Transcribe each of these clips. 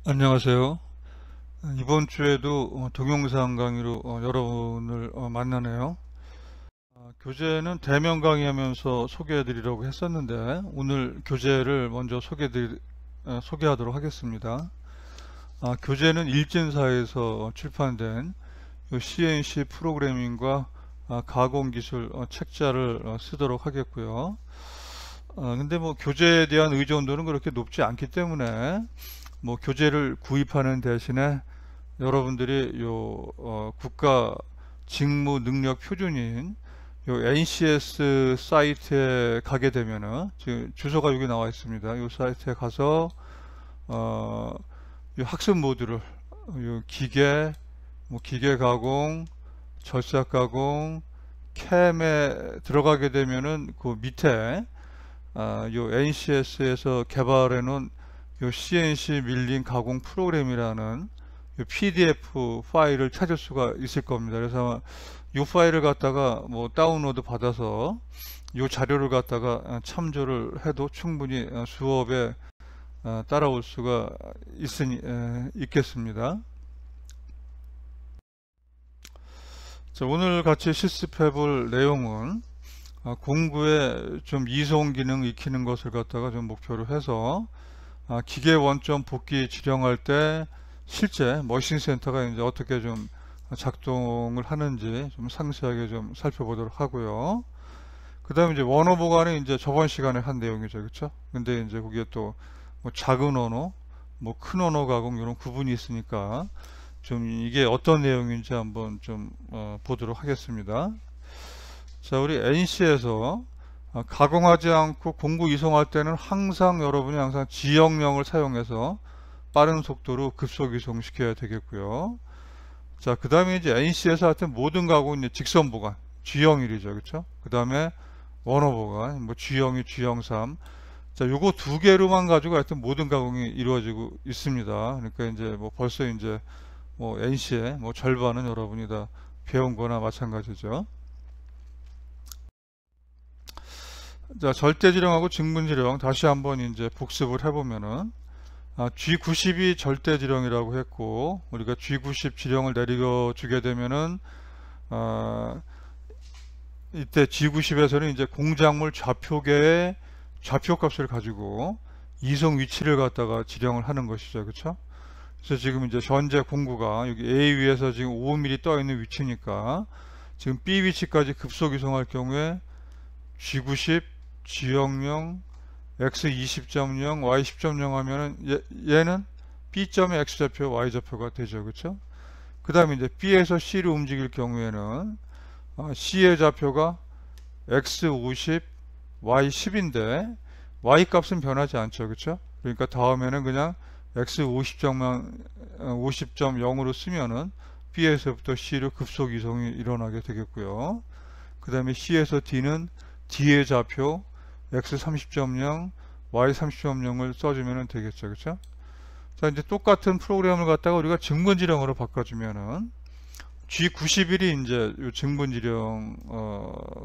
안녕하세요. 이번 주에도 동영상 강의로 여러분을 만나네요. 교재는 대면 강의하면서 소개해 드리려고 했었는데 오늘 교재를 먼저 소개하도록 하겠습니다. 교재는 일진사에서 출판된 요 CNC 프로그래밍과 가공기술 책자를 쓰도록 하겠고요. 근데 뭐 교재에 대한 의존도는 그렇게 높지 않기 때문에 뭐 교재를 구입하는 대신에 여러분들이 국가 직무 능력 표준인 요 NCS 사이트에 가게 되면은 지금 주소가 여기 나와 있습니다. 요 사이트에 가서 요 학습 모듈을 요 기계 가공, 절삭 가공, 캠에 들어가게 되면은 그 밑에 요 NCS에서 개발해 놓은 요 CNC 밀링 가공 프로그램이라는 요 PDF 파일을 찾을 수가 있을 겁니다. 그래서 이 파일을 갖다가 뭐 다운로드 받아서 이 자료를 갖다가 참조를 해도 충분히 수업에 따라올 수가 있겠습니다. 자, 오늘 같이 실습해 볼 내용은 공구에 좀 이송 기능 익히는 것을 갖다가 좀 목표로 해서 기계 원점 복귀 지령할 때 실제 머신 센터가 이제 어떻게 좀 작동을 하는지 좀 상세하게 좀 살펴보도록 하고요. 그 다음에 이제 원어 보관은 이제 저번 시간에 한 내용이죠. 그렇죠? 근데 이제 거기에 또 뭐 작은 언어, 뭐 큰 언어 가공 이런 구분이 있으니까 좀 이게 어떤 내용인지 한번 좀 보도록 하겠습니다. 자, 우리 NC에서 가공하지 않고 공구 이송할 때는 여러분이 항상 지역령을 사용해서 빠른 속도로 급속 이송시켜야 되겠고요. 자, 그 다음에 이제 NC에서 하여튼 모든 가공은 직선 보관, G형1이죠. 그렇죠? 그 다음에 원어 보관, 뭐 G형이 G형3. 자, 요거 두 개로만 가지고 하여튼 모든 가공이 이루어지고 있습니다. 그러니까 이제 뭐 벌써 이제 뭐 NC의 뭐 절반은 여러분이 다 배운 거나 마찬가지죠. 자, 절대지령하고 증분지령 다시 한번 이제 복습을 해보면은 G90이 절대지령이라고 했고 우리가 G90 지령을 내려주게 되면은 이때 G90에서는 이제 공작물 좌표계의 좌표값을 가지고 이송 위치를 갖다가 지령을 하는 것이죠. 그렇죠? 그래서 지금 이제 현재 공구가 여기 A 위에서 지금 5mm 떠 있는 위치니까 지금 B 위치까지 급속 이송할 경우에 G90, G형령, X20.0, Y10.0 하면은 얘는 B점의 X좌표, Y좌표가 되죠. 그렇죠? 그 다음에 이제 B에서 C로 움직일 경우에는 C의 좌표가 X50, Y10인데 Y 값은 변하지 않죠. 그렇죠? 그러니까 다음에는 그냥 X50.0으로 쓰면은 B에서부터 C로 급속 이송이 일어나게 되겠고요. 그 다음에 C에서 D는 D의 좌표 X30.0, Y30.0을 써주면 되겠죠. 그렇죠? 자, 이제 똑같은 프로그램을 갖다가 우리가 증분지령으로 바꿔주면은 G91이 이제 요 증분지령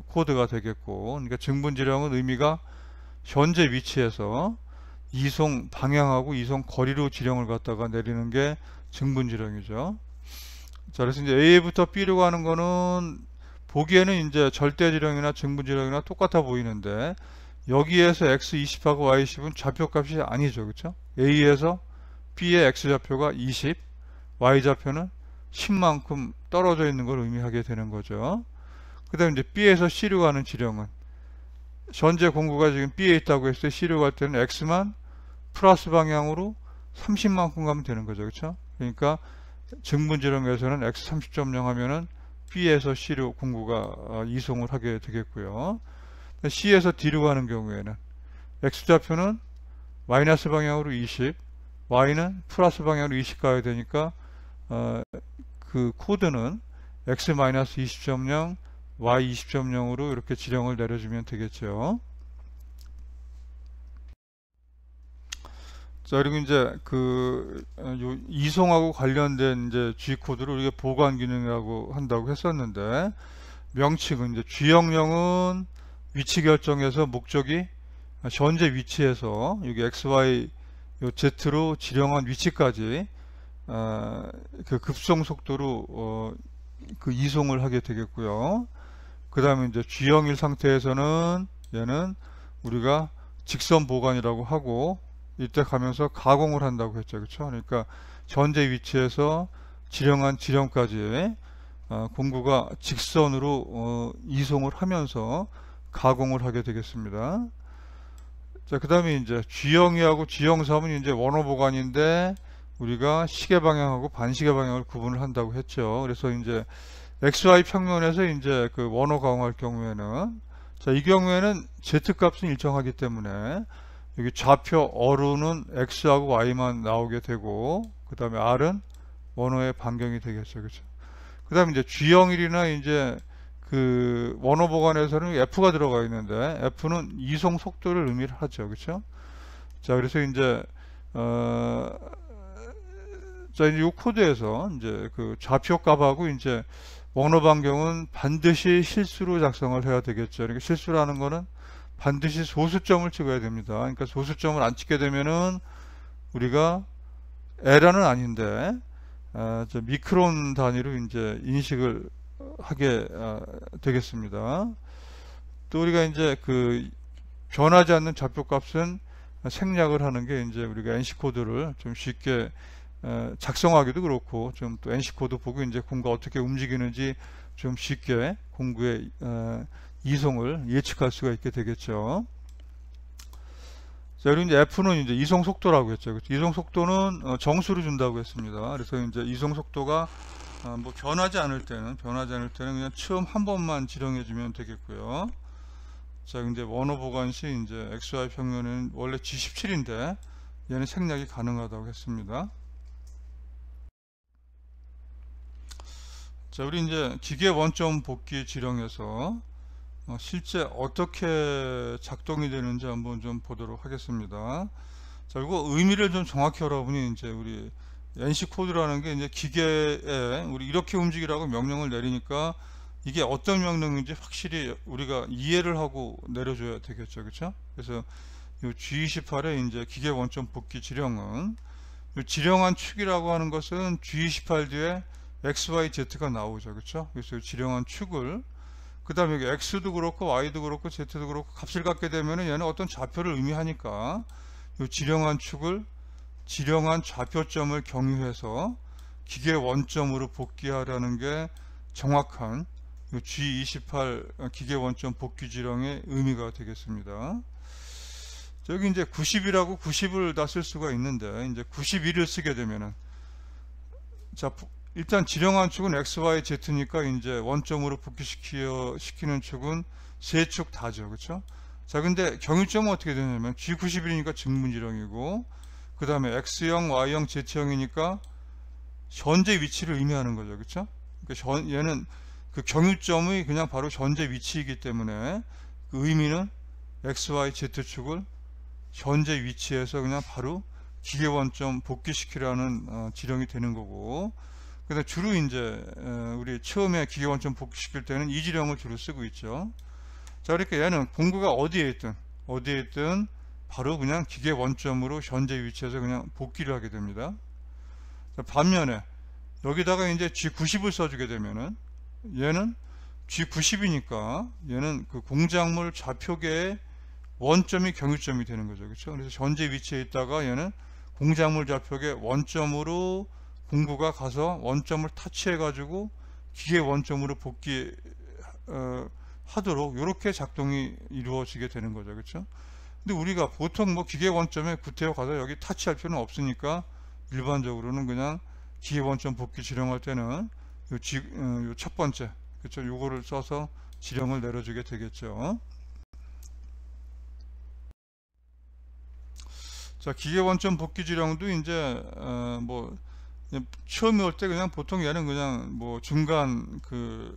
코드가 되겠고, 그러니까 증분지령은 의미가 현재 위치에서 이송 방향하고 이송 거리로 지령을 갖다가 내리는 게 증분지령이죠. 자, 그래서 이제 A부터 B로 가는 거는 보기에는 이제 절대지령이나 증분지령이나 똑같아 보이는데 여기에서 X20하고 Y10은 좌표값이 아니죠. 그렇죠? A에서 B의 X좌표가 20, Y좌표는 10만큼 떨어져 있는 걸 의미하게 되는 거죠. 그 다음에 이제 B에서 C로 가는 지령은 현재 공구가 지금 B에 있다고 했을 때 C로 갈 때는 X만 플러스 방향으로 30만큼 가면 되는 거죠. 그렇죠? 그러니까 증분지령에서는 X30.0 하면은 B에서 C로 공구가 이송을 하게 되겠고요. C에서 D로 가는 경우에는 X좌표는 마이너스 방향으로 20, Y는 플러스 방향으로 20 가야 되니까 그 코드는 X-20.0, Y20.0으로 이렇게 지령을 내려주면 되겠죠. 자, 그리고 이제 이송하고 관련된 이제 G 코드를 우리가 보관 기능이라고 한다고 했었는데 명칭은 이제 G형령은 위치 결정에서 목적이 현재 위치에서 여기 XY 요 Z로 지령한 위치까지 그 급송 속도로 그 이송을 하게 되겠고요. 그 다음에 이제 G형일 상태에서는 얘는 우리가 직선 보관이라고 하고, 이때 가면서 가공을 한다고 했죠. 그렇죠? 그러니까 현재 위치에서 지령한 지령까지 공구가 직선으로 이송을 하면서 가공을 하게 되겠습니다. 자, 그 다음에 이제 G형이하고 G형3은 이제 원호 보관인데, 우리가 시계 방향하고 반시계 방향을 구분을 한다고 했죠. 그래서 이제 XY 평면에서 이제 그 원호 가공할 경우에는, 자, 이 경우에는 Z 값은 일정하기 때문에 여기 좌표 어루는 X하고 Y만 나오게 되고, 그 다음에 R은 원호의 반경이 되겠죠. 그렇죠? 그 다음에 이제 G형일이나 이제 그 원호 보관에서는 F가 들어가 있는데, F는 이송 속도를 의미를 하죠. 그렇죠? 자, 그래서 이제 자, 이제 이 코드에서 이제 그 좌표 값하고 이제 원호 반경은 반드시 실수로 작성을 해야 되겠죠. 그러니까 실수라는 거는 반드시 소수점을 찍어야 됩니다. 그러니까 소수점을 안 찍게 되면은 우리가 에러는 아닌데 저 미크론 단위로 이제 인식을 하게 되겠습니다. 또 우리가 이제 그 변하지 않는 좌표 값은 생략을 하는 게 이제 우리가 NC 코드를 좀 쉽게 작성하기도 그렇고, 좀 또 NC 코드 보고 이제 공구가 어떻게 움직이는지 좀 쉽게 공구의 이송을 예측할 수가 있게 되겠죠. 자, 그리고 이제 F는 이제 이송 속도라고 했죠. 이송 속도는 정수를 준다고 했습니다. 그래서 이제 이송 속도가 뭐 변하지 않을 때는 그냥 처음 한 번만 지령해 주면 되겠고요. 자, 근데 원호 보관 시 이제 XY 평면은 원래 G17인데 얘는 생략이 가능하다고 했습니다. 자, 우리 이제 기계 원점 복귀 지령에서 실제 어떻게 작동이 되는지 한번 좀 보도록 하겠습니다. 자, 이거 의미를 좀 정확히 여러분이 이제 우리 NC 코드라는 게 이제 기계에 우리 이렇게 움직이라고 명령을 내리니까 이게 어떤 명령인지 확실히 우리가 이해를 하고 내려줘야 되겠죠. 그렇죠? 그래서 이 G28의 이제 기계 원점 복귀 지령은, 이 지령한 축이라고 하는 것은 G28 뒤에 XYZ가 나오죠. 그렇죠? 그래서 지령한 축을, 그 다음에 여기 X도 그렇고 Y도 그렇고 Z도 그렇고 값을 갖게 되면 얘는 어떤 좌표를 의미하니까 이 지령한 축을 지령한 좌표점을 경유해서 기계 원점으로 복귀하라는 게 정확한 G28 기계 원점 복귀 지령의 의미가 되겠습니다. 여기 이제 90이라고 90을 다 쓸 수가 있는데, 이제 91을 쓰게 되면은, 자, 일단 지령한 축은 X, Y, Z니까 이제 원점으로 복귀시키는 축은 세 축 다죠. 그렇죠? 자, 근데 경유점은 어떻게 되냐면 G91이니까 증문지령이고, 그 다음에 X형, Y형, Z형이니까 현재 위치를 의미하는 거죠. 그렇죠? 그러니까 얘는 그 경유점이 그냥 바로 현재 위치이기 때문에 그 의미는 X, Y, Z축을 현재 위치에서 그냥 바로 기계 원점 복귀시키라는 지령이 되는 거고, 그래서 주로 이제 우리 처음에 기계 원점 복귀시킬 때는 이 지령을 주로 쓰고 있죠. 자, 그러니까 얘는 공구가 어디에 있든 바로 그냥 기계 원점으로 현재 위치에서 그냥 복귀를 하게 됩니다. 자, 반면에 여기다가 이제 G90을 써주게 되면은 얘는 G90이니까 얘는 그 공작물 좌표계의 원점이 경유점이 되는 거죠. 그렇죠? 그래서 현재 위치에 있다가 얘는 공작물 좌표계 원점으로 공구가 가서 원점을 타치해 가지고 기계 원점으로 복귀 하도록 이렇게 작동이 이루어지게 되는 거죠. 그렇죠? 근데 우리가 보통 뭐 기계 원점에 구태여 가서 여기 타치할 필요는 없으니까 일반적으로는 그냥 기계 원점 복귀 지령할 때는 요 첫 번째, 그렇죠? 요거를 써서 지령을 내려주게 되겠죠. 자, 기계 원점 복귀 지령도 이제 뭐 처음에 올 때 그냥 보통 얘는 그냥 뭐 중간 그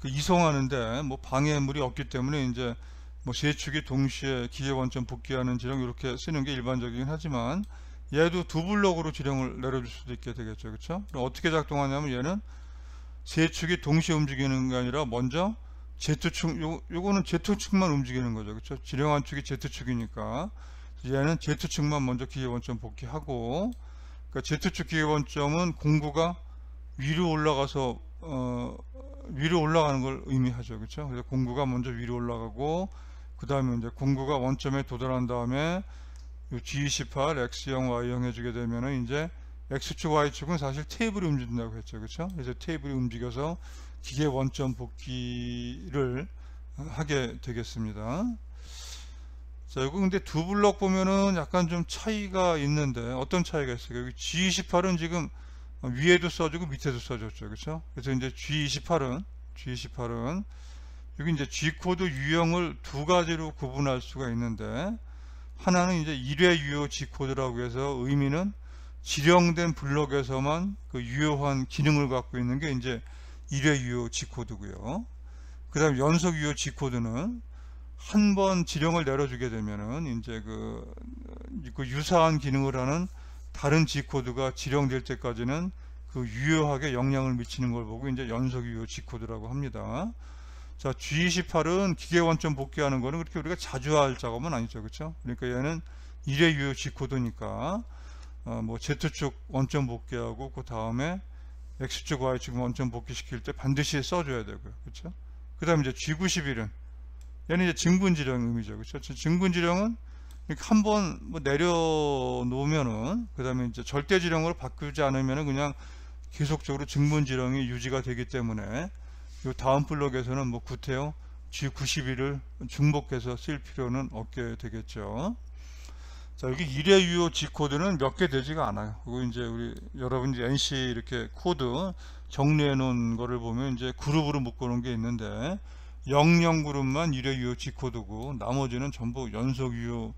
이송하는데 뭐 방해물이 없기 때문에 이제 뭐 세 축이 동시에 기계 원점 복귀하는 지령 이렇게 쓰는 게 일반적이긴 하지만, 얘도 두 블록으로 지령을 내려줄 수도 있게 되겠죠. 그렇죠? 어떻게 작동하냐면 얘는 세 축이 동시에 움직이는 게 아니라 먼저 Z축, 요거는 Z축만 움직이는 거죠. 그렇죠? 지령한 축이 Z축이니까 얘는 Z축만 먼저 기계원점 복귀하고, 그러니까 Z축 기계원점은 공구가 위로 올라가서 위로 올라가는 걸 의미하죠. 그렇죠? 그래서 공구가 먼저 위로 올라가고, 그 다음에 이제 공구가 원점에 도달한 다음에 G28 X0 Y0 해주게 되면은 이제 X축 Y축은 사실 테이블이 움직인다고 했죠. 그렇죠? 그래서 테이블이 움직여서 기계 원점 복귀를 하게 되겠습니다. 자, 이거 근데 두 블럭 보면은 약간 좀 차이가 있는데, 어떤 차이가 있어요? 여기 G28은 지금 위에도 써주고 밑에도 써줬죠. 그렇죠? 그래서 이제 G28은 여기 이제 G코드 유형을 두 가지로 구분할 수가 있는데, 하나는 이제 1회 유효 G코드라고 해서 의미는 지령된 블럭에서만 그 유효한 기능을 갖고 있는 게 이제 1회 유효 G코드고요. 그 다음 연속 유효 G코드는 한 번 지령을 내려주게 되면은 이제 그 유사한 기능을 하는 다른 G코드가 지령될 때까지는 그 유효하게 영향을 미치는 걸 보고 이제 연속 유효 G코드라고 합니다. 자, G28은 기계 원점 복귀하는 거는 그렇게 우리가 자주 할 작업은 아니죠. 그렇죠? 그러니까 얘는 1회 유효 G코드니까 뭐 Z축 원점 복귀하고 그 다음에 X축 Y축 원점 복귀시킬 때 반드시 써줘야 되고요. 그렇죠? 그 다음에 이제 G91은 얘는 이제 증분지령 의미죠. 그렇죠? 증분지령은 한번 뭐 내려놓으면은 그 다음에 이제 절대지령으로 바꾸지 않으면은 그냥 계속적으로 증분지령이 유지가 되기 때문에 이 다음 블록에서는 뭐 구태여 G91을 중복해서 쓸 필요는 없게 되겠죠. 자, 여기 1회 유효 G코드는 몇 개 되지가 않아요. 그리고 이제 우리 여러분 이제 NC 이렇게 코드 정리해 놓은 거를 보면 이제 그룹으로 묶어 놓은 게 있는데 00 그룹만 1회 유효 G코드고 나머지는 전부 연속 유효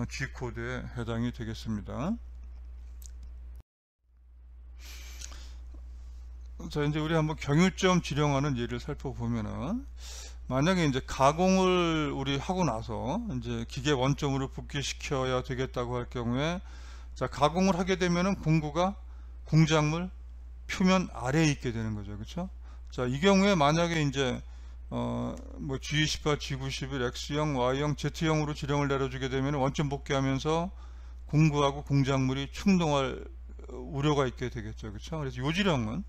G코드에 해당이 되겠습니다. 자, 이제 우리 한번 경유점 지령하는 예를 살펴보면은, 만약에 이제 가공을 우리 하고 나서 이제 기계 원점으로 복귀시켜야 되겠다고 할 경우에, 자, 가공을 하게 되면은 공구가 공작물 표면 아래에 있게 되는 거죠. 그렇죠? 자, 이 경우에 만약에 이제 뭐 G28, G91, X0, Y0, Z형으로 지령을 내려주게 되면 원점 복귀하면서 공구하고 공작물이 충동할 우려가 있게 되겠죠. 그렇죠? 그래서 이 지령은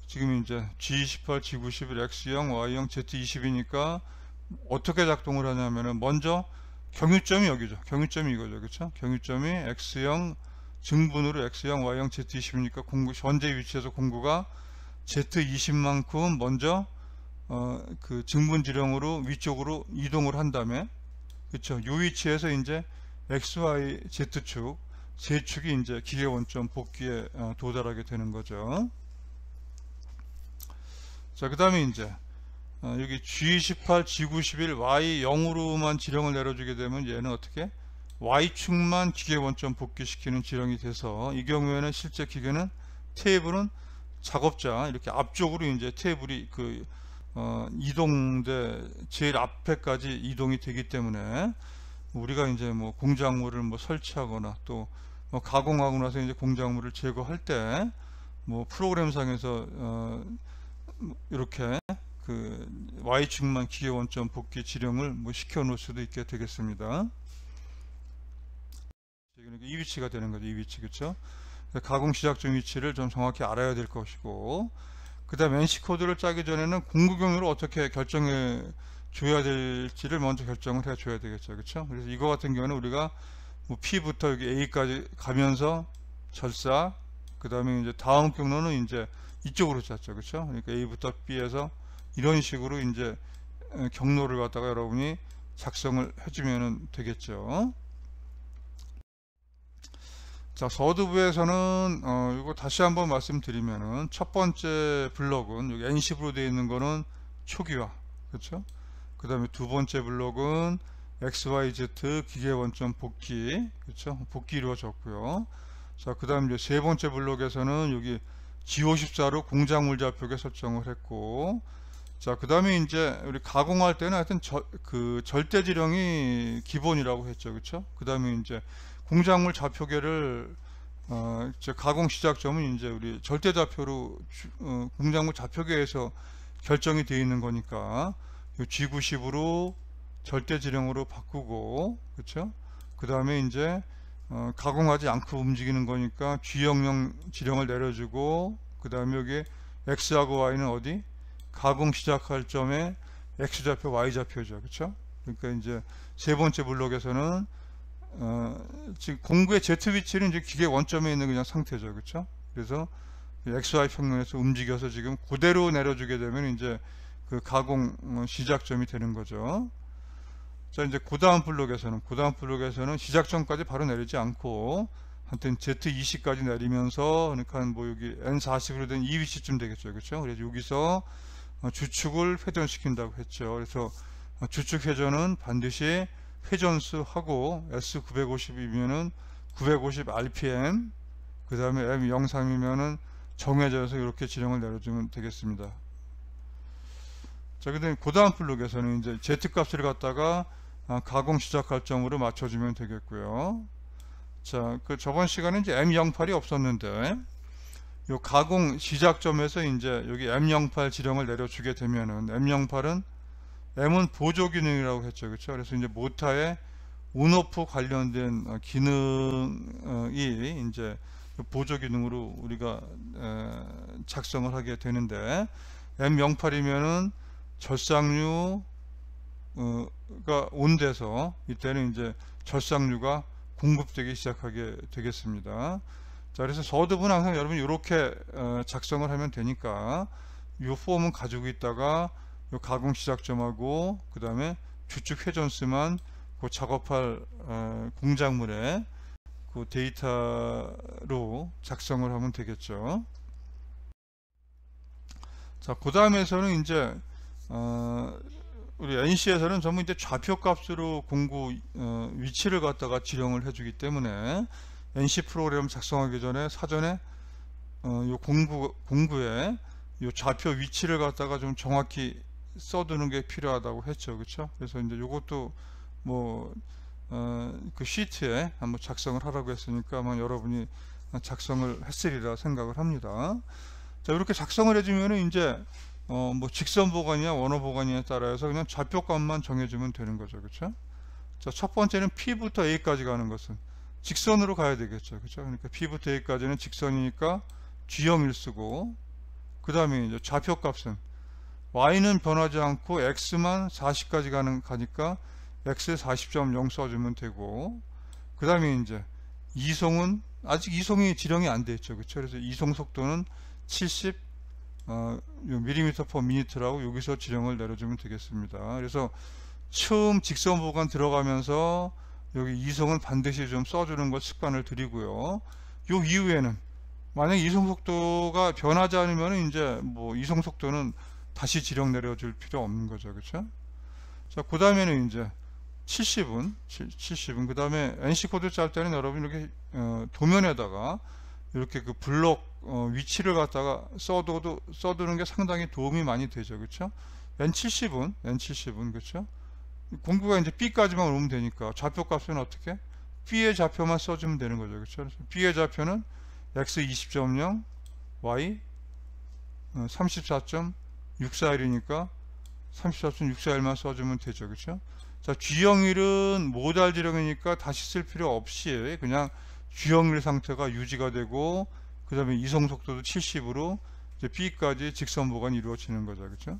지금 이제 G28, G91, X0, Y0, Z20이니까 어떻게 작동을 하냐면은 먼저 경유점이 여기죠. 경유점이 이거죠. 그렇죠? 경유점이 X0 증분으로 X0, Y0, Z20이니까 공구 현재 위치에서 공구가 Z20만큼 먼저 그 증분 지령으로 위쪽으로 이동을 한 다음에, 그렇죠? 요 위치에서 이제 XY, Z축 세 축이 이제 기계 원점 복귀에 도달하게 되는 거죠. 자, 그 다음에 이제 여기 G28, G91, Y0으로만 지령을 내려주게 되면 얘는 어떻게 Y축만 기계 원점 복귀시키는 지령이 돼서, 이 경우에는 실제 기계는 테이블은 작업자 이렇게 앞쪽으로 이제 테이블이 그 이동돼 제일 앞에까지 이동이 되기 때문에 우리가 이제 뭐 공작물을 뭐 설치하거나 또 뭐 가공하고 나서 이제 공작물을 제거할 때 뭐 프로그램상에서 이렇게 그 Y축만 기계 원점 복귀 지령을 뭐 시켜 놓을 수도 있게 되겠습니다. 이 위치가 되는 거죠. 이 위치. 그렇죠? 가공 시작점 위치를 좀 정확히 알아야 될 것이고, 그 다음 NC 코드를 짜기 전에는 공구 경로를 어떻게 결정해 줘야 될지를 먼저 결정을 해 줘야 되겠죠. 그렇죠? 그래서 이거 같은 경우는 우리가 뭐 P부터 여기 A까지 가면서 절사, 그 다음에 이제 다음 경로는 이제 이쪽으로 짰죠. 그렇죠? 그러니까 A부터 B에서 이런 식으로 이제 경로를 갖다가 여러분이 작성을 해주면 되겠죠. 자, 서두부에서는 이거 다시 한번 말씀드리면은 첫 번째 블록은 여기 N식으로 되어 있는 거는 초기화, 그렇죠? 그 다음에 두 번째 블록은 XYZ 기계 원점 복귀, 그렇죠? 복귀 이루어졌고요. 자, 그 다음 이제 세 번째 블록에서는 여기 G54로 공작물 좌표계 설정을 했고, 자, 그 다음에 이제 우리 가공할 때는 하여튼 그 절대지령이 기본이라고 했죠. 그렇죠? 그 다음에 이제 공작물 좌표계를 가공 시작점은 이제 우리 절대 좌표로 공작물 좌표계에서 결정이 되어 있는 거니까 G90으로 절대 지령으로 바꾸고, 그렇죠? 그 다음에 이제 가공하지 않고 움직이는 거니까 G형령 지령을 내려주고, 그 다음에 여기 X하고 Y는 어디? 가공 시작할 점에 X좌표, Y좌표죠. 그쵸? 그러니까 이제 세 번째 블록에서는 지금 공구의 Z 위치는 이제 기계 원점에 있는 그냥 상태죠. 그쵸? 그래서 XY 평면에서 움직여서 지금 그대로 내려주게 되면 이제 그 가공 시작점이 되는 거죠. 자, 이제 그 다음 블록에서는 시작점까지 바로 내리지 않고 하여튼 Z20까지 내리면서, 그러니까 뭐 여기 N40으로 된 이 위치쯤 되겠죠. 그렇죠? 그래서 여기서 주축을 회전시킨다고 했죠. 그래서 주축 회전은 반드시 회전수 하고 S950이면은 950 RPM, 그 다음에 M03이면은 정해져서 이렇게 지령을 내려주면 되겠습니다. 자, 그다음에 그 다음 블록에서는 이제 Z 값을 갖다가 가공 시작할 점으로 맞춰주면 되겠고요. 자, 그 저번 시간에 이제 M08이 없었는데, 요 가공 시작점에서 이제 여기 M08 지령을 내려주게 되면은, M08은 M은 보조 기능이라고 했죠. 그렇죠? 그래서 이제 모터의 온오프 관련된 기능이 이제 보조 기능으로 우리가 작성을 하게 되는데, M08이면은 절삭류가 온돼서 이때는 이제 절삭류가 공급되기 시작하게 되겠습니다. 자, 그래서 서두분 항상 여러분 이렇게 작성을 하면 되니까 이 폼은 가지고 있다가 요 가공 시작점하고 그 다음에 주축 회전수만 그 작업할 공작물에 그 데이터로 작성을 하면 되겠죠. 자, 그 다음에서는 이제 우리 NC에서는 전부 이제 좌표 값으로 공구 위치를 갖다가 지령을 해주기 때문에 NC 프로그램 작성하기 전에 사전에 요 공구에 요 좌표 위치를 갖다가 좀 정확히 써두는 게 필요하다고 했죠. 그렇죠? 그래서 이제 요것도 뭐 그 시트에 한번 작성을 하라고 했으니까 아마 여러분이 작성을 했으리라 생각을 합니다. 자, 이렇게 작성을 해주면은 이제 뭐 직선 보관이냐 원호 보관이냐에 따라서 그냥 좌표값만 정해주면 되는 거죠. 그렇죠? 자, 첫 번째는 P부터 A까지 가는 것은 직선으로 가야 되겠죠. 그렇죠? 그러니까 P부터 A까지는 직선이니까 G형을 쓰고, 그 다음에 이제 좌표값은 Y는 변하지 않고 X만 40까지 가니까 X 40.0 써주면 되고, 그 다음에 이제 이송은 아직 이송이 지령이 안 돼 있죠. 그렇죠? 그래서 이송 속도는 70 mm/min라고 여기서 지령을 내려주면 되겠습니다. 그래서 처음 직선 보관 들어가면서 여기 이송은 반드시 좀 써주는 것 습관을 들이고요. 요 이후에는 만약 이송 속도가 변하지 않으면 이제 뭐 이송 속도는 다시 지령 내려줄 필요 없는 거죠. 그렇죠? 자, 그 다음에는 이제 70은 그 다음에 NC 코드 짤 때는 여러분 이렇게 도면에다가 이렇게 그 블록 위치를 갖다가 써두는 게 상당히 도움이 많이 되죠. 그렇죠? N70은 그렇죠? 공구가 이제 B까지만 오면 되니까 좌표값은 어떻게? B의 좌표만 써주면 되는 거죠. 그렇죠? 그래서 B의 좌표는 X 20.0, Y 34.641이니까 34.641만 써주면 되죠. 그렇죠? 자, G형일은 모달 지령이니까 다시 쓸 필요 없이 그냥 G형일 상태가 유지가 되고, 그 다음에 이송 속도도 70으로 이제 B까지 직선 보관이 이루어지는 거죠. 그렇죠?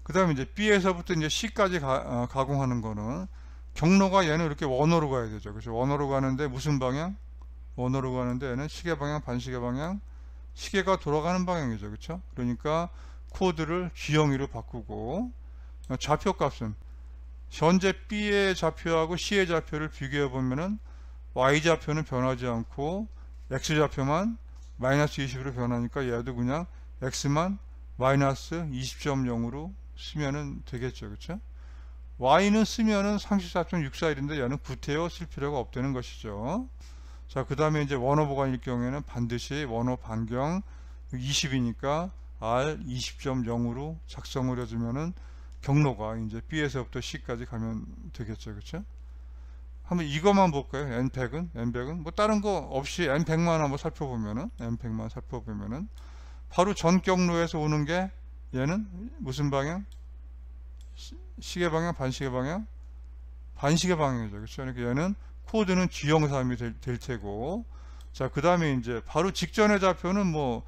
그 다음에 이제 B에서부터 이제 C까지 가공하는 거는 경로가 얘는 이렇게 원호로 가야 되죠. 그렇죠? 원호로 가는데 무슨 방향? 원호로 가는데 얘는 시계 방향, 반시계 방향, 시계가 돌아가는 방향이죠. 그렇죠? 그러니까 코드를 G형으로 바꾸고, 좌표 값은 현재 B의 좌표하고 C의 좌표를 비교해 보면은 Y좌표는 변하지 않고 X좌표만 마이너스 20으로 변하니까 얘도 그냥 X만 마이너스 20.0으로 쓰면은 되겠죠. 그렇죠? Y는 쓰면은 34.641인데 얘는 구태여 쓸 필요가 없다는 것이죠. 자, 그 다음에 이제 원호 보관일 경우에는 반드시 원호 반경 20이니까 R 20.0으로 작성을 해주면은 경로가 이제 B에서부터 C까지 가면 되겠죠. 그렇죠? 한번 이것만 볼까요? N100은 뭐 다른 거 없이 N100만 한번 살펴보면은 바로 전 경로에서 오는 게 얘는 무슨 방향? 시계 방향, 반시계 방향? 반시계 방향이죠. 그렇죠? 그러니까 얘는 코드는 G형삼이 될 테고, 자, 그 다음에 이제 바로 직전의 좌표는 뭐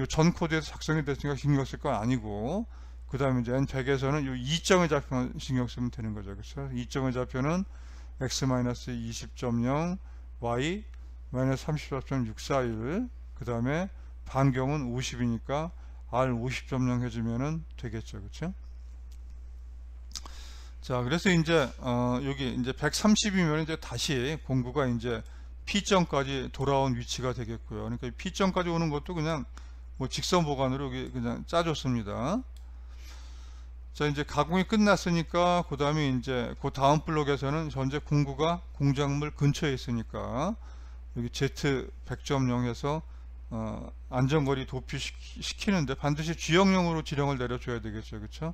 전 코드에서 작성이 됐으니까 신경 쓸 건 아니고, 그 다음에 이제 N100에서는 요 2점의 좌표만 신경 쓰면 되는 거죠. 그렇죠? 2점의 좌표는 x-20.0 y -34.641, 그 다음에 반경은 50이니까 r 50.0 해주면은 되겠죠. 그렇죠? 자, 그래서 이제 여기 이제 130이면 이제 다시 공구가 이제 P점까지 돌아온 위치가 되겠고요. 그러니까 P점까지 오는 것도 그냥 뭐 직선 보관으로 여기 그냥 짜줬습니다. 자, 이제 가공이 끝났으니까 그 다음에 이제 그 다음 블록에서는 현재 공구가 공작물 근처에 있으니까 여기 Z100.0에서 안전거리 도피시키는데 반드시 G형용으로 지령을 내려줘야 되겠죠. 그렇죠?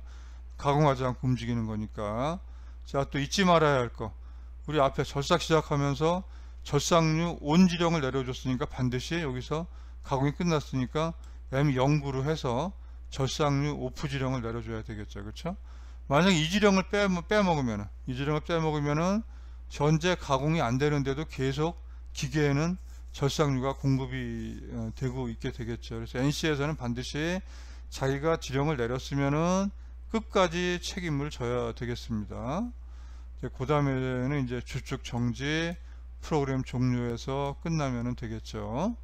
가공하지 않고 움직이는 거니까. 자, 또 잊지 말아야 할 거, 우리 앞에 절삭 시작하면서 절삭류 온 지령을 내려줬으니까 반드시 여기서 가공이 끝났으니까 M09로 해서 절삭류 오프 지령을 내려줘야 되겠죠. 그렇죠? 만약 이 지령을 빼먹으면은 현재 가공이 안 되는데도 계속 기계에는 절삭류가 공급이 되고 있게 되겠죠. 그래서 NC에서는 반드시 자기가 지령을 내렸으면은 끝까지 책임을 져야 되겠습니다. 그 다음에는 이제 주축 정지, 프로그램 종료해서 끝나면 되겠죠.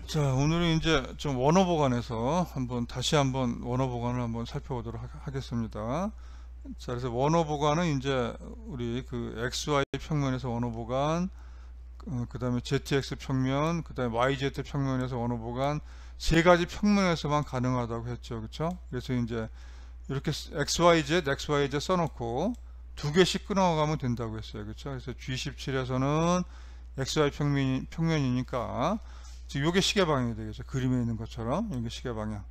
자, 오늘은 이제 좀 원어 보관에서 다시 한번 원어 보관을 한번 살펴보도록 하겠습니다. 자, 그래서 원어 보관은 이제 우리 그 XY 평면에서 원어 보관, 그 다음에 ZX 평면, 그 다음에 YZ 평면에서 원어 보관, 세 가지 평면에서만 가능하다고 했죠. 그렇죠? 그래서 이제 이렇게 XYZ 써놓고 두 개씩 끊어가면 된다고 했어요. 그렇죠? 그래서 G17에서는 XY 평면이니까 지금 요게 시계 방향이 되겠죠. 그림에 있는 것처럼 이게 시계 방향.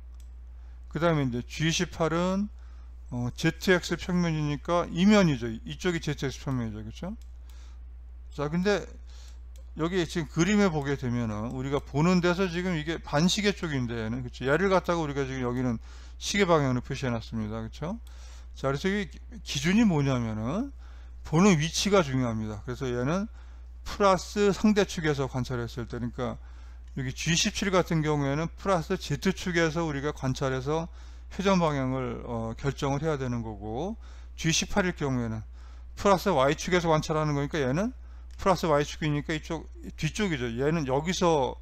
그 다음에 이제 G18은 ZX 평면이니까 이면이죠. 이쪽이 ZX 평면이죠. 그렇죠? 자, 근데 여기 지금 그림에 보게 되면은 우리가 보는 데서 지금 이게 반시계 쪽인데 얘는, 그렇죠? 얘를 갖다가 우리가 지금 여기는 시계 방향으로 표시해 놨습니다. 그렇죠? 자, 그래서 이 기준이 뭐냐면은 보는 위치가 중요합니다. 그래서 얘는 플러스 상대축에서 관찰했을 때, 그러니까 여기 G17 같은 경우에는 플러스 Z축에서 우리가 관찰해서 회전 방향을 결정을 해야 되는 거고, G18일 경우에는 플러스 Y축에서 관찰하는 거니까 얘는 플러스 Y축이니까 이쪽 뒤쪽이죠. 얘는 여기서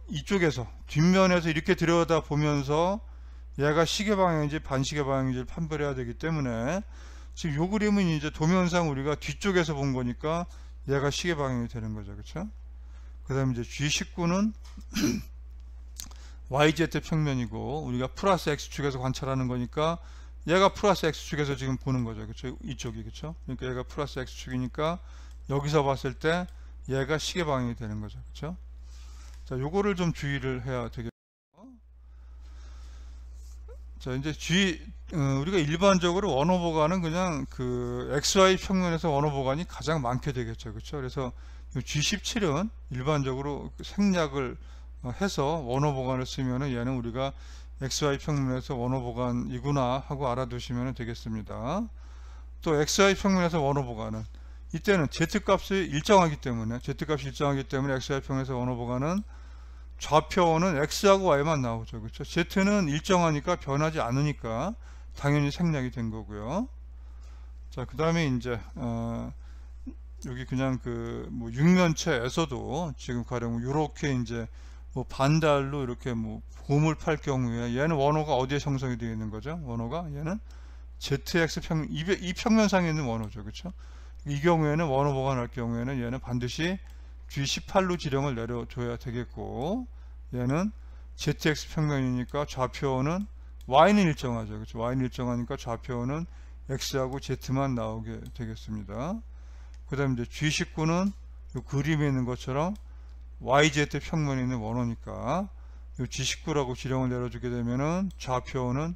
이쪽에서 뒷면에서 이렇게 들여다 보면서 얘가 시계 방향인지 반시계 방향인지 판별해야 되기 때문에 지금 요 그림은 이제 도면상 우리가 뒤쪽에서 본 거니까 얘가 시계 방향이 되는 거죠. 그렇죠? 그 다음에 이제 G19는 YZ 평면이고 우리가 플러스 X축에서 관찰하는 거니까 얘가 플러스 X축에서 지금 보는 거죠. 그렇죠? 이쪽이. 그렇죠? 그러니까 얘가 플러스 X축이니까 여기서 봤을 때 얘가 시계 방향이 되는 거죠. 그렇죠? 자, 요거를 좀 주의를 해야 되겠고. 자, 이제 우리가 일반적으로 원어 보관은 그냥 그 XY 평면에서 원어 보관이 가장 많게 되겠죠. 그렇죠? 그래서 G17은 일반적으로 생략을 해서 원어 보관을 쓰면은 얘는 우리가 XY 평면에서 원어 보관이구나 하고 알아두시면 되겠습니다. 또 XY 평면에서 원어 보관은 이때는 Z값이 일정하기 때문에 XY 평면에서 원어 보관은 좌표는 X하고 Y만 나오죠. 그렇죠? Z는 일정하니까 변하지 않으니까 당연히 생략이 된 거고요. 자, 그 다음에 이제 여기 그냥 그 뭐 육면체에서도 지금 가령 이렇게 이제 뭐 반달로 이렇게 뭐 곰을 팔 경우에 얘는 원호가 어디에 형성이 되어 있는 거죠? 원호가 얘는 ZX 이 평면상에 있는 원호죠. 그렇죠? 이 경우에는 원호 보관할 경우에는 얘는 반드시 G18로 지령을 내려줘야 되겠고, 얘는 ZX 평면이니까 좌표는 Y는 일정하죠. 그렇죠? Y는 일정하니까 좌표는 X하고 Z만 나오게 되겠습니다. 그 다음에 이제 G19는 이 그림에 있는 것처럼 YZ 평면에 있는 원호니까 이 G19라고 지령을 내려주게 되면은 좌표는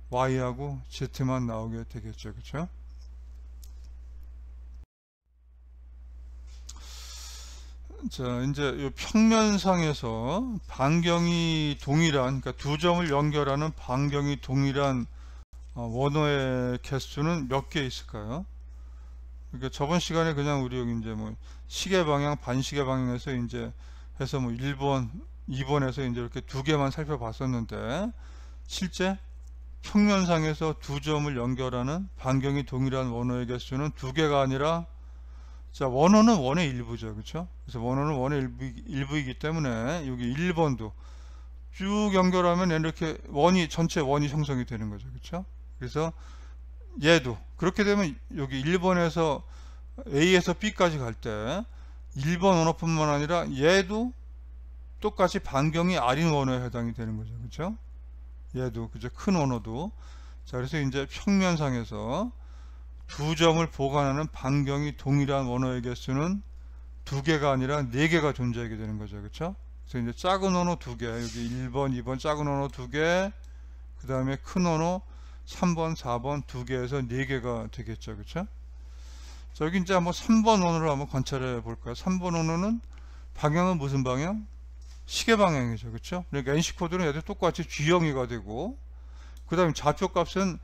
Y하고 Z만 나오게 되겠죠. 그렇죠? 자, 이제 이 평면상에서 반경이 동일한, 그러니까 두 점을 연결하는 반경이 동일한 원어의 개수는 몇 개 있을까요? 그러니까 저번 시간에 그냥 우리 여기 이제 뭐 시계 방향, 반시계 방향에서 이제 해서 뭐 1번, 2번에서 이제 이렇게 두 개만 살펴봤었는데, 실제 평면상에서 두 점을 연결하는 반경이 동일한 원어의 개수는 두 개가 아니라, 자, 원어는 원의 일부죠. 그렇죠? 그래서 원어는 원의 일부이기 때문에 여기 1번도 쭉 연결하면 이렇게 전체 원이 형성이 되는 거죠. 그렇죠? 그래서 얘도 그렇게 되면 여기 1번에서 A에서 B까지 갈 때 1번 원어뿐만 아니라 얘도 똑같이 반경이 R인 원어에 해당이 되는 거죠. 그렇죠? 얘도 그죠? 큰 원어도. 자, 그래서 이제 평면상에서 두 점을 보관하는 반경이 동일한 원어의 개수는 두 개가 아니라 네 개가 존재하게 되는 거죠. 그렇죠? 그래서 이제 작은 원어 두 개, 여기 1번, 2번 작은 원어 두 개, 그 다음에 큰 원어 3번, 4번 두 개에서 네 개가 되겠죠. 그렇죠? 자, 여기 이제 한번 3번 원어를 한번 관찰해 볼까요? 3번 원어는 방향은 무슨 방향? 시계 방향이죠. 그렇죠? 그러니까 NC 코드는 얘도 똑같이 G형이가 되고, 그 다음에 좌표값은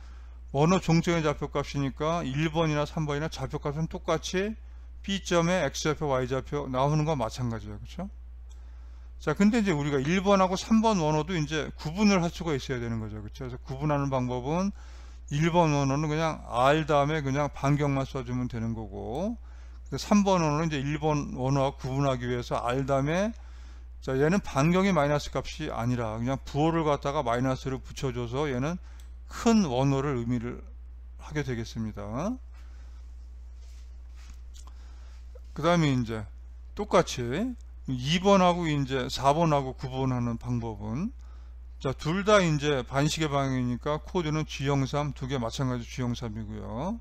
원어 종점의 좌표값이니까 1번이나 3번이나 좌표값은 똑같이 B점의 X좌표, Y좌표 나오는 건 마찬가지예요. 그렇죠? 자, 근데 이제 우리가 1번하고 3번 원어도 이제 구분을 할 수가 있어야 되는 거죠. 그렇죠? 그래서 구분하는 방법은 1번 원어는 그냥 R 다음에 그냥 반경만 써주면 되는 거고, 3번 원어는 이제 1번 원어와 구분하기 위해서 R 다음에, 자, 얘는 반경이 마이너스 값이 아니라 그냥 부호를 갖다가 마이너스를 붙여줘서 얘는 큰 원어를 의미를 하게 되겠습니다. 그 다음에 이제 똑같이 2번하고 이제 4번하고 구분하는 방법은, 자, 둘 다 이제 반시계 방향이니까 코드는 G형3 두 개 마찬가지 G형3이고요.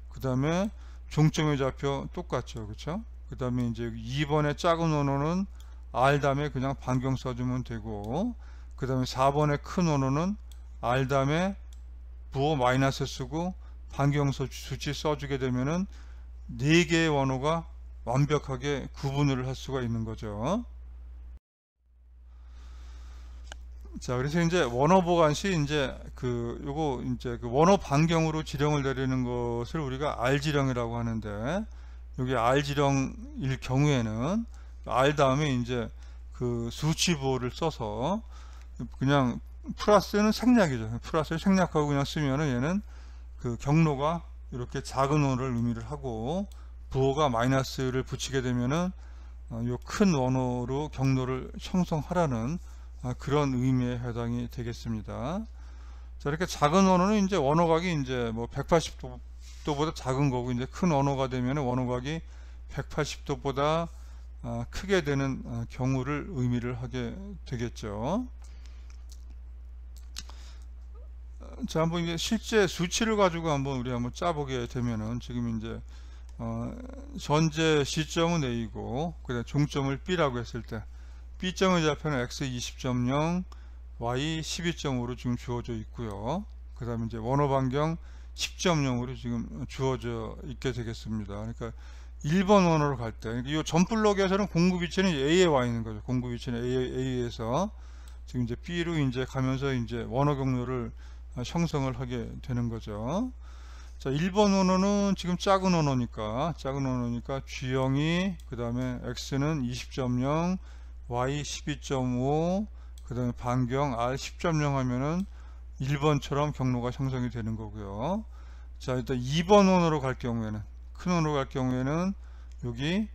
그 다음에 종점의 좌표 똑같죠. 그렇죠? 그 다음에 이제 2번의 작은 원어는 R 다음에 그냥 반경 써주면 되고, 그 다음에 4번의 큰 원어는 R 다음에 부호 마이너스 쓰고 반경 수치 써주게 되면은 4개의 원어가 완벽하게 구분을 할 수가 있는 거죠. 자, 그래서 이제 원어 보관 시 이제 요거 이제 원어 반경으로 지령을 내리는 것을 우리가 R 지령이라고 하는데, 여기 R 지령일 경우에는 R 다음에 이제 수치 부호를 써서 그냥 플러스는 생략이죠. 플러스를 생략하고 그냥 쓰면은 얘는 경로가 이렇게 작은 원어를 의미를 하고, 부호가 마이너스를 붙이게 되면은 요 큰 원어로 경로를 형성하라는 그런 의미에 해당이 되겠습니다. 자, 이렇게 작은 원어는 이제 원어각이 이제 뭐 180도보다 작은 거고, 이제 큰 원어가 되면 원어각이 180도보다 크게 되는 경우를 의미를 하게 되겠죠. 자, 한번 이게 실제 수치를 가지고 우리 한번 짜보게 되면은, 지금 이제 전제 시점은 A고, 그다음 종점을 B라고 했을 때 B점의 좌표는 X 20.0, Y 12.5로 지금 주어져 있고요. 그 다음에 이제 원어 반경 10.0으로 지금 주어져 있게 되겠습니다. 그러니까 1번 원어로 갈 때, 이 전 블록에서는 공급 위치는 A에 와 있는 거죠. 공급 위치는 A에서 지금 이제 B로 이제 가면서 이제 원어 경로를 형성을 하게 되는 거죠. 자, 1번 원어는 지금 작은 원어니까 G형이, 그 다음에 X는 20.0, Y 12.5, 그 다음에 반경 R 10.0 하면은 1번처럼 경로가 형성이 되는 거고요. 자, 일단 2번 원어로 갈 경우에는, 큰 원어로 갈 경우에는 여기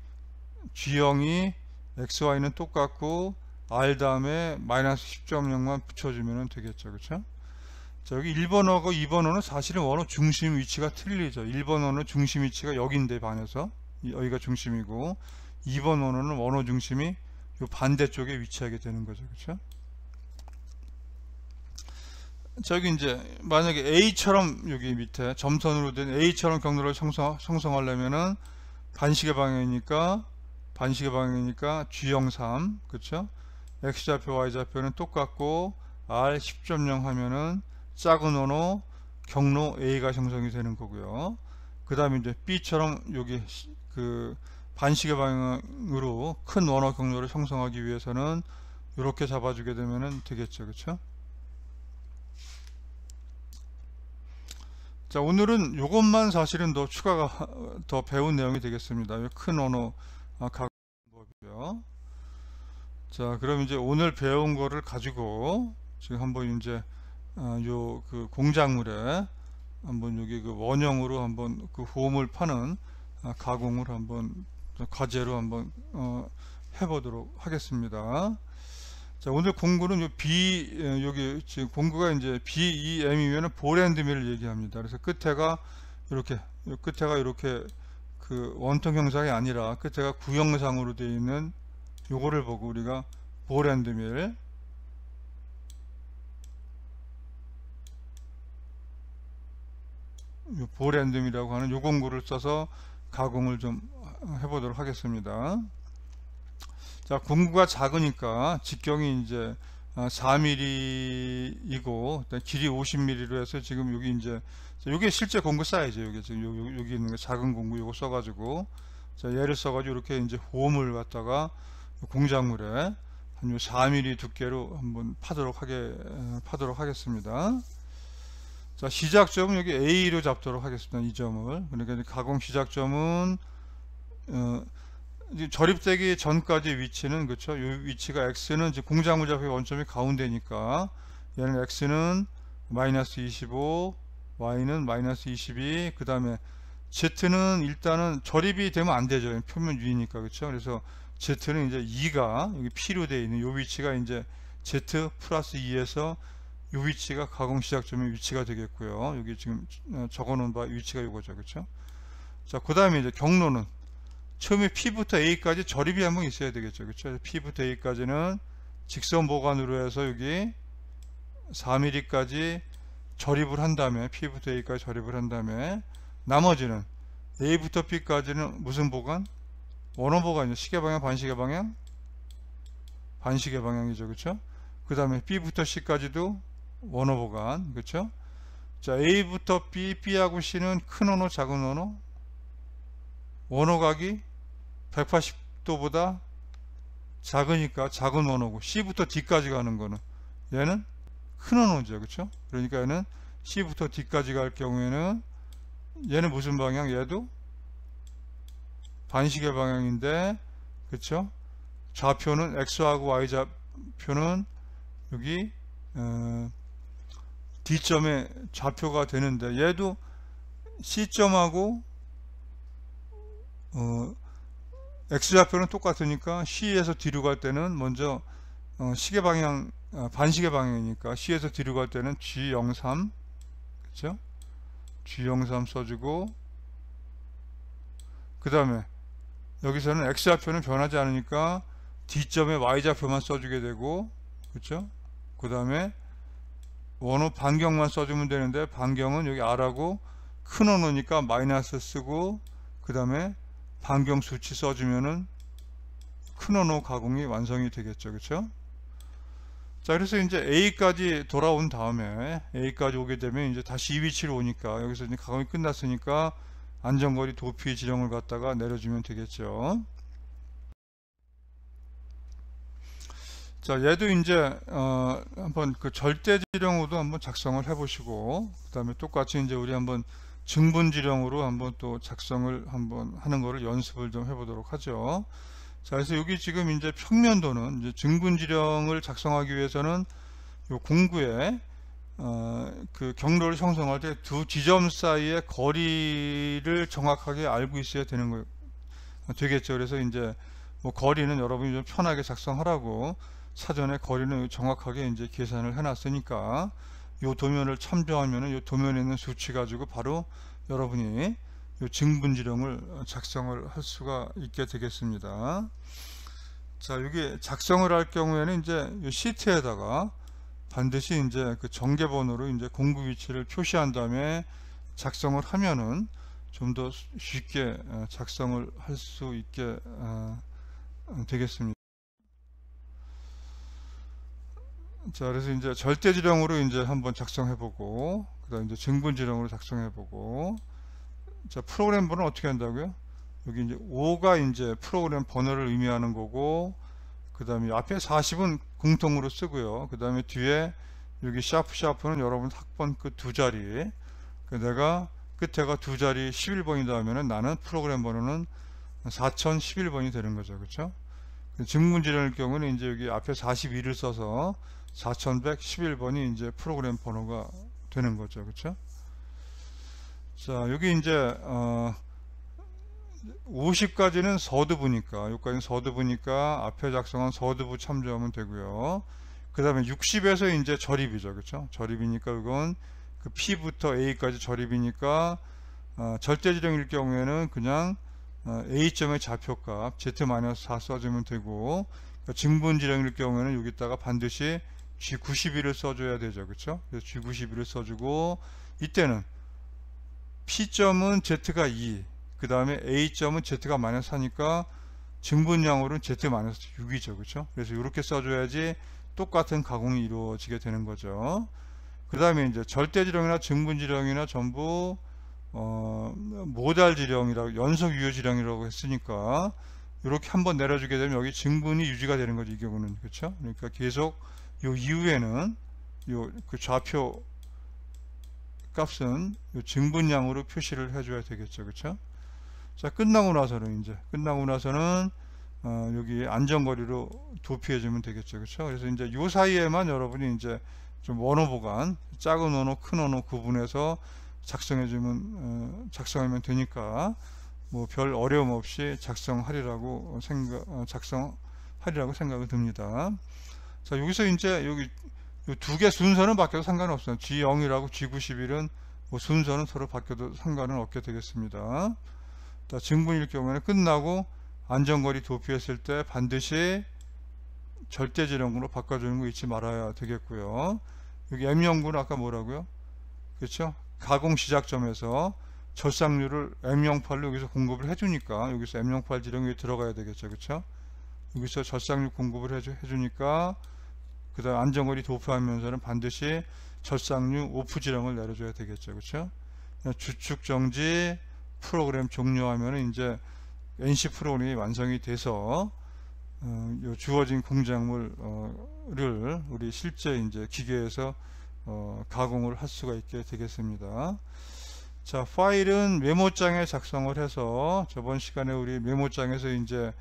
G형이 XY는 똑같고 R 다음에 마이너스 10.0만 붙여주면 되겠죠. 그렇죠? 자, 여기 1번어하고 2번어는 사실은 원어 중심 위치가 틀리죠. 1번어는 중심 위치가 여기인데 반해서 여기가 중심이고, 2번 원어는 원어 중심이 요 반대쪽에 위치하게 되는 거죠. 그렇죠? 자, 여기 이제 만약에 A처럼 여기 밑에 점선으로 된 A처럼 경로를 형성하려면은 반시계 방향이니까 G형3, 그렇죠? X좌표, Y좌표는 똑같고 R 10.0 하면은 작은 원어 경로 A가 형성이 되는 거고요. 그 다음에 이제 B처럼 여기 반시계 방향으로 큰 원어 경로를 형성하기 위해서는 이렇게 잡아주게 되면 되겠죠. 그렇죠? 자, 오늘은 요것만 사실은 더 추가가 더 배운 내용이 되겠습니다. 큰 언어 가공 방법이요. 자, 그럼 이제 오늘 배운 거를 가지고 지금 한번 이제 요 그 공작물에 한번 여기 그 원형으로 한번 그 홈을 파는 가공을 한번 과제로 한번 해보도록 하겠습니다. 자, 오늘 공구는 여기 지금 공구가 이제 BEM이면은 볼앤드밀을 얘기합니다. 그래서 끝에가 이렇게 그 원통 형상이 아니라 끝에가 구형상으로 되어 있는 요거를 보고 우리가 볼앤드밀, 볼앤드밀이라고 하는 요 공구를 써서 가공을 좀 해보도록 하겠습니다. 자, 공구가 작으니까 직경이 이제 4mm이고 길이 50mm로 해서 지금 여기 이제 이게 실제 공구 사이즈, 여기 지금 여기 있는 거 작은 공구 요거 써가지고 자, 얘를 써가지고 이렇게 이제 홈을 갖다가 공작물에 한 요 4mm 두께로 한번 파도록 하겠습니다. 자, 시작점은 여기 A로 잡도록 하겠습니다. 이 점을. 그러니까 가공 시작점은 절입되기 전까지 위치는, 그렇죠? 이 위치가 X는 이제 공작물 좌표의 원점이 가운데니까 얘는 X는 마이너스 25, Y는 마이너스 22, 그 다음에 Z는 일단은 절입이 되면 안 되죠. 표면 위니까, 그렇죠? 그래서 Z는 이제 2가 여기 P로 되어 있는 이 위치가 이제 Z 플러스 2에서 이 위치가 가공 시작점의 위치가 되겠고요. 여기 지금 적어 놓은 바 위치가 이거죠, 그렇죠? 자, 그 다음에 이제 경로는 처음에 P부터 A까지 절입이 한번 있어야 되겠죠, 그렇죠? P부터 A까지는 직선 보관으로 해서 여기 4mm까지 절입을 한 다음에 P부터 A까지 절입을 한 다음에 나머지는 A부터 B까지는 무슨 보관? 원호 보관이죠. 시계 방향, 반시계 방향, 반시계 방향이죠, 그렇죠? 그 다음에 B부터 C까지도 원호 보관, 그렇죠? 자, A부터 B, B하고 C는 큰 원호, 작은 원호, 원호각이 180도보다 작으니까 작은 원호고, C부터 D까지 가는 거는 얘는 큰 원호죠, 그렇죠? 그러니까 얘는 C부터 D까지 갈 경우에는 얘는 무슨 방향? 얘도 반시계 방향인데, 그렇죠? 좌표는 X하고 Y 좌표는 여기 D점의 좌표가 되는데, 얘도 C점하고 X좌표는 똑같으니까 C에서 D로 갈 때는 먼저 시계 방향, 반시계 방향이니까 C에서 D로 갈 때는 G03, 그렇죠? G03 써주고, 그 다음에 여기서는 X좌표는 변하지 않으니까 D점의 Y좌표만 써주게 되고, 그렇죠? 그 다음에 원호 반경만 써주면 되는데, 반경은 여기 R하고 큰 원호니까 마이너스 쓰고, 그 다음에 반경 수치 써주면은 큰 원호 가공이 완성이 되겠죠, 그렇죠? 자, 그래서 이제 A까지 돌아온 다음에 A까지 오게 되면 이제 다시 이 위치로 오니까 여기서 이제 가공이 끝났으니까 안전거리 도피 지령을 갖다가 내려주면 되겠죠. 자, 얘도 이제 한번 그 절대지령으로도 한번 작성을 해보시고, 그 다음에 똑같이 이제 우리 한번 증분지령으로 한번 또 작성을 한번 하는 거를 연습을 좀 해보도록 하죠. 자, 그래서 여기 지금 이제 평면도는 이제 증분지령을 작성하기 위해서는 요 공구에 그 경로를 형성할 때 두 지점 사이의 거리를 정확하게 알고 있어야 되겠죠. 그래서 이제 뭐 거리는 여러분이 좀 편하게 작성하라고 사전에 거리는 정확하게 이제 계산을 해놨으니까 요 도면을 참조하면은 요 도면에 있는 수치 가지고 바로 여러분이 요 증분지령을 작성을 할 수가 있게 되겠습니다. 자, 여기 작성을 할 경우에는 이제 요 시트에다가 반드시 이제 그 전개번호로 이제 공구 위치를 표시한 다음에 작성을 하면은 좀 더 쉽게 작성을 할 수 있게 되겠습니다. 자, 그래서 이제 절대지령으로 이제 한번 작성해보고, 그 다음 이제 증분지령으로 작성해보고, 자, 프로그램 번호는 어떻게 한다고요? 여기 이제 5가 이제 프로그램 번호를 의미하는 거고, 그 다음에 앞에 40은 공통으로 쓰고요. 그 다음에 뒤에 여기 샤프는 여러분 학번 그 두 자리, 내가 끝에가 두 자리 11번이다 하면은 나는 프로그램 번호는 4011번이 되는 거죠. 그렇죠? 증문지령일 경우는 이제 여기 앞에 42를 써서 4111번이 이제 프로그램 번호가 되는 거죠. 그렇죠? 자, 여기 이제 50까지는 서두부니까, 여기까지는 서두부니까 앞에 작성한 서두부 참조하면 되고요. 그 다음에 60에서 이제 저립이죠. 그렇죠? 저립이니까 이건 그 P부터 A까지 저립이니까 절대지령일 경우에는 그냥 A점의 좌표값 Z-4 써주면 되고, 그러니까 증분지령일 경우에는 여기다가 반드시 G91을 써줘야 되죠. 그렇죠? 그래서 G91을 써주고, 이때는 P점은 Z가 2, 그 다음에 A점은 Z가 -4니까 증분량으로는 Z-6이죠. 그렇죠? 그래서 이렇게 써줘야지 똑같은 가공이 이루어지게 되는 거죠. 그 다음에 이제 절대지령이나 증분지령이나 전부 모달지령이라고, 연속 유효지령이라고 했으니까 이렇게 한번 내려주게 되면 여기 증분이 유지가 되는 거죠. 이 경우는. 그렇죠? 그러니까 계속 요 이후에는 요 그 좌표 값은 요 증분량으로 표시를 해줘야 되겠죠. 그렇죠? 자, 끝나고 나서는 여기 안전거리로 도피해 주면 되겠죠. 그렇죠? 그래서 이제 요 사이에만 여러분이 이제 좀 원어 보관, 작은 언어, 큰 언어 구분해서 작성하면 되니까 뭐 별 어려움 없이 작성하리라고 생각이 듭니다. 자, 여기서 이제 여기 두 개 순서는 바뀌어도 상관없어요. G0이라고 G91은 뭐 순서는 서로 바뀌어도 상관은 없게 되겠습니다. 자, 증분일 경우에는 끝나고 안전거리 도피했을 때 반드시 절대지령으로 바꿔주는 거 잊지 말아야 되겠고요. 여기 M09는 아까 뭐라고요? 그렇죠? 가공 시작점에서 절삭률을 M08로 여기서 공급을 해주니까 여기서 M08 지령이 들어가야 되겠죠. 그렇죠? 여기서 절삭률 공급을 해주니까 그 다음 안전거리 도피하면서는 반드시 절삭률 오프 지령을 내려줘야 되겠죠. 그렇죠? 주축 정지 프로그램 종료하면 이제 NC 프로그램이 완성이 돼서 주어진 공작물을 우리 실제 이제 기계에서 가공을 할 수가 있게 되겠습니다. 자, 파일은 메모장에 작성을 해서 저번 시간에 우리 메모장에서 이제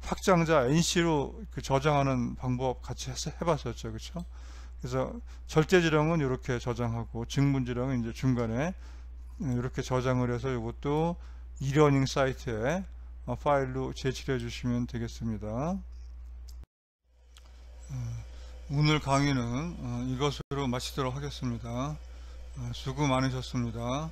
확장자 NC로 그 저장하는 방법 같이 해봤었죠. 그렇죠? 그래서 절대지령은 이렇게 저장하고 증분지령은 이제 중간에 이렇게 저장을 해서 이것도 이러닝 사이트에 파일로 제출해 주시면 되겠습니다. 오늘 강의는 이것으로 마치도록 하겠습니다. 수고 많으셨습니다.